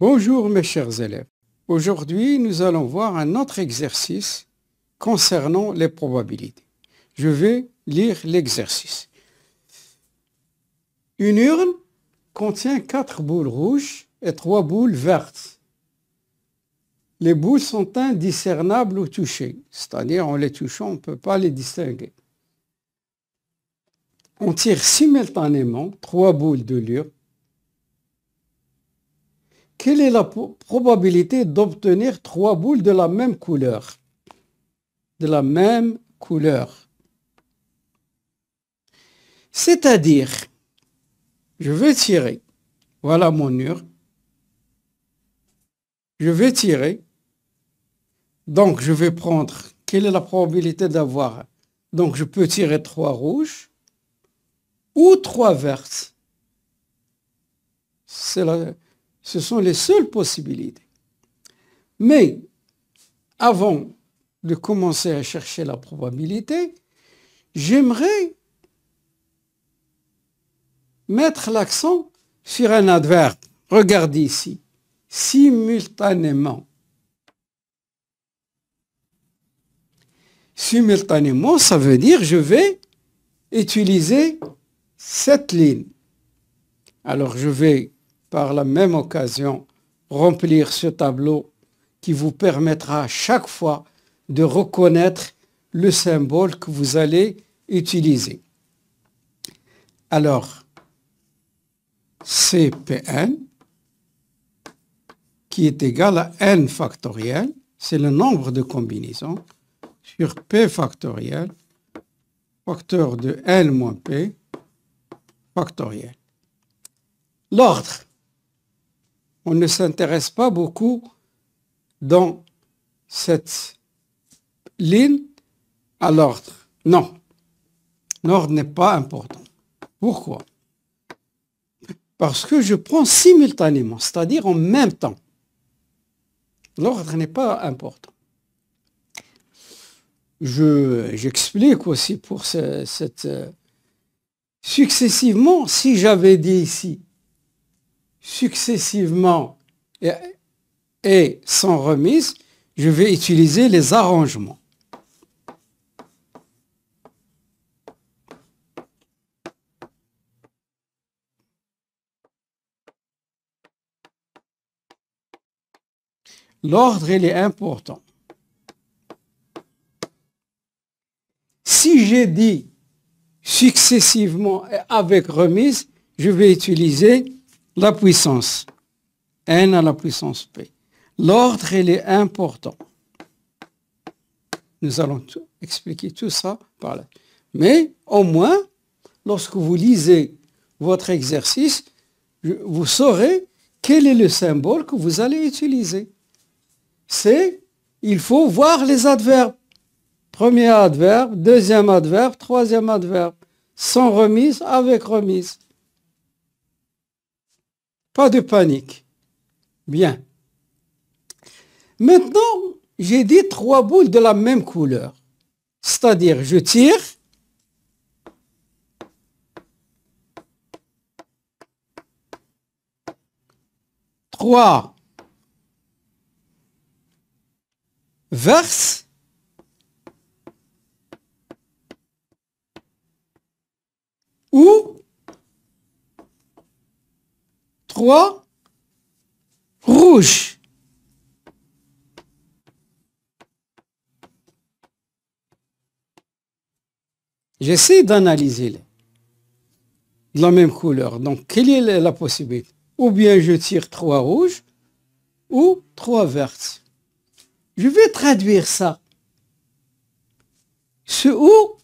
Bonjour mes chers élèves. Aujourd'hui, nous allons voir un autre exercice concernant les probabilités. Je vais lire l'exercice. Une urne contient 4 boules rouges et 3 boules vertes. Les boules sont indiscernables au toucher, c'est-à-dire en les touchant, on ne peut pas les distinguer. On tire simultanément 3 boules de l'urne. Quelle est la probabilité d'obtenir 3 boules de la même couleur? De la même couleur. C'est-à-dire, je vais tirer. Voilà mon urne. Je vais tirer. Donc, je vais prendre. Quelle est la probabilité d'avoir? Donc, je peux tirer 3 rouges ou 3 vertes. Ce sont les seules possibilités. Mais, avant de commencer à chercher la probabilité, j'aimerais mettre l'accent sur un adverbe. Regardez ici. Simultanément. Simultanément, ça veut dire je vais utiliser cette ligne. Alors, je vais par la même occasion remplir ce tableau qui vous permettra à chaque fois de reconnaître le symbole que vous allez utiliser. Alors, CPn qui est égal à n factoriel, c'est le nombre de combinaisons, sur p factoriel, facteur de n moins p factoriel. L'ordre. On ne s'intéresse pas beaucoup dans cette ligne à l'ordre. Non, l'ordre n'est pas important. Pourquoi? Parce que je prends simultanément, c'est-à-dire en même temps. L'ordre n'est pas important. J'explique aussi pour successivement, si j'avais dit ici, successivement et sans remise, je vais utiliser les arrangements. L'ordre, il est important. Si j'ai dit successivement et avec remise, je vais utiliser la puissance n à la puissance p. L'ordre, il est important. Nous allons expliquer tout ça par là. Mais au moins, lorsque vous lisez votre exercice, vous saurez quel est le symbole que vous allez utiliser. Il faut voir les adverbes. Premier adverbe, deuxième adverbe, troisième adverbe. Sans remise, avec remise. Pas de panique. Bien. Maintenant, j'ai dit 3 boules de la même couleur. C'est-à-dire, je tire. Trois verses. Ou 3 rouges. J'essaie d'analyser de la même couleur. Donc, quelle est la possibilité? Ou bien je tire 3 rouges ou 3 vertes. Je vais traduire ça. Ce ou,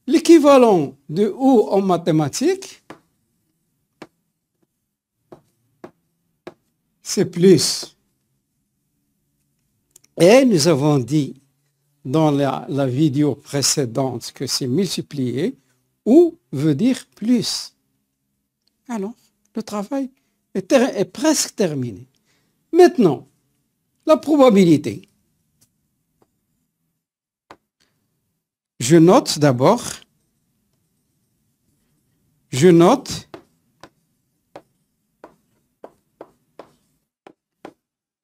l'équivalent de ou en mathématiques, c'est plus. Et nous avons dit dans la vidéo précédente que c'est multiplié, ou veut dire plus. Alors, le travail est presque terminé. Maintenant, la probabilité. Je note d'abord, je note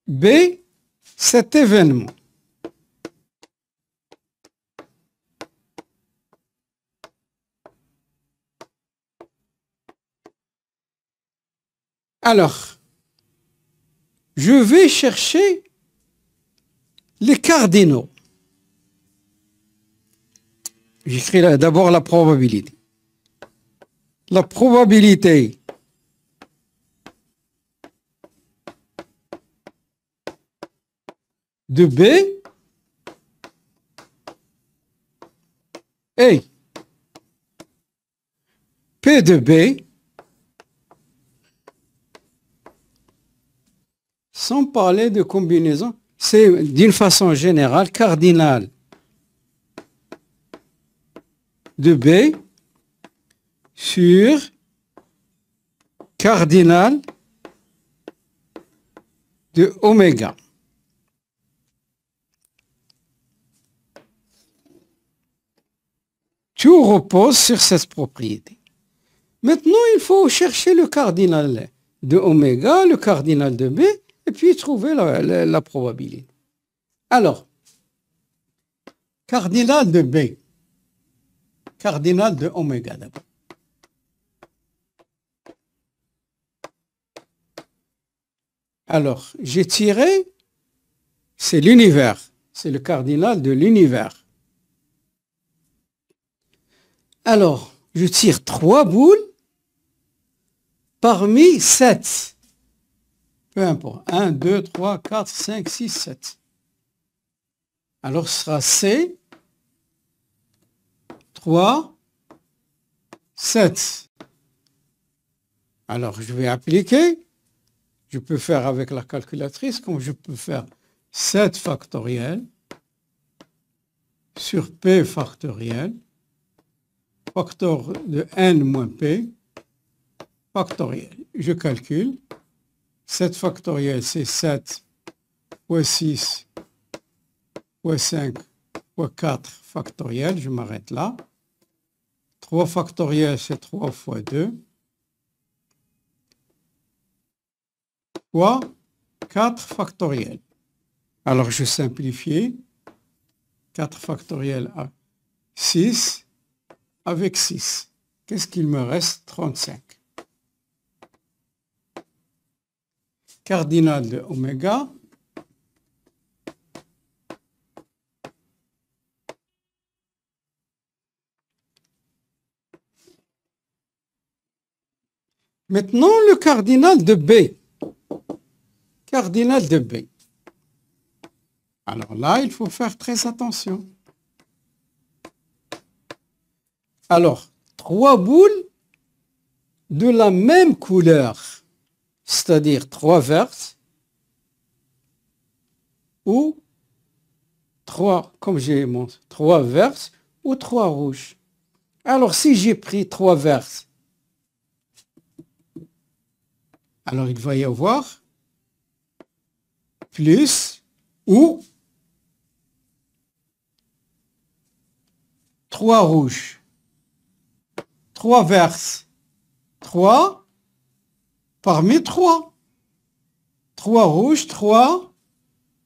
B, cet événement. Alors, je vais chercher les cardinaux. J'écris d'abord la probabilité. La probabilité de B est P de B, sans parler de combinaison, c'est d'une façon générale cardinal de B sur cardinal de oméga. Tout repose sur cette propriété. Maintenant, il faut chercher le cardinal de oméga, le cardinal de B, et puis trouver la probabilité. Alors, cardinal de B, cardinal de oméga d'abord. Alors, j'ai tiré, c'est l'univers, c'est le cardinal de l'univers. Alors, je tire 3 boules parmi 7. Peu importe. 1, 2, 3, 4, 5, 6, 7. Alors, ce sera C, 3, 7. Alors, je vais appliquer. Je peux faire avec la calculatrice, comme je peux faire 7 factoriel sur P factoriel, facteur de n moins P, factoriel. Je calcule. 7 factoriel, c'est 7 fois 6 fois 5 fois 4 factoriel. Je m'arrête là. 3 factoriel, c'est 3 fois 2. Fois 4 factoriel. Alors, je simplifie. 4 factoriel à 6 avec 6. Qu'est-ce qu'il me reste? 35. Cardinal de oméga. Maintenant, le cardinal de B. Cardinal de B. Alors là, il faut faire très attention. Alors, 3 boules de la même couleur, c'est-à-dire 3 vertes ou 3, comme j'ai montré, 3 vertes ou 3 rouges. Alors, si j'ai pris 3 vertes, alors il va y avoir plus ou 3 rouges, 3 vertes, 3 parmi 3. 3 rouges, 3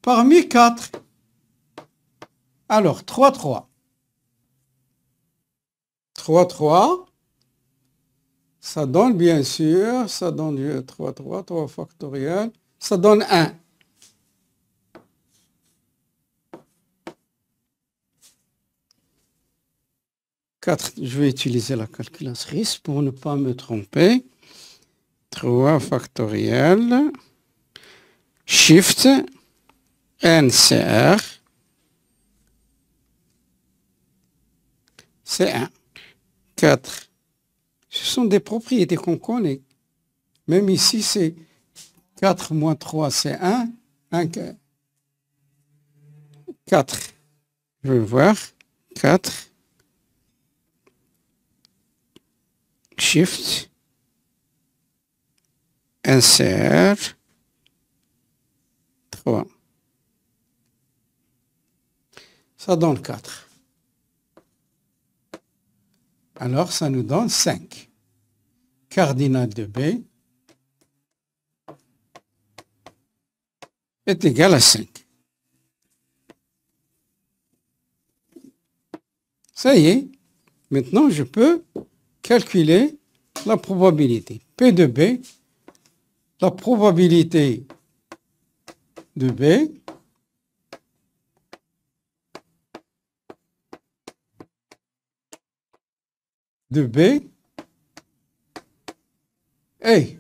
parmi 4. Alors, 3, 3. 3, 3. Ça donne bien sûr, ça donne 3, 3, 3 factoriel. Ça donne 1. Je vais utiliser la calculatrice pour ne pas me tromper. 3 factoriel, shift, NCR, c'est 1. 4. Ce sont des propriétés qu'on connaît. Même ici, c'est 4 moins 3, c'est 1. 4. Je vais voir. 4. Shift. NCR. 3. Ça donne 4. Alors, ça nous donne 5. Cardinal de B. est égal à 5. Ça y est, maintenant je peux calculer la probabilité. P de B, la probabilité de B est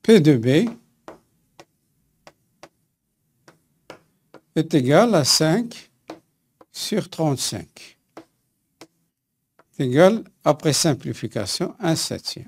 P de B est égal à 5 sur 35. C'est égal, après simplification, 1/7.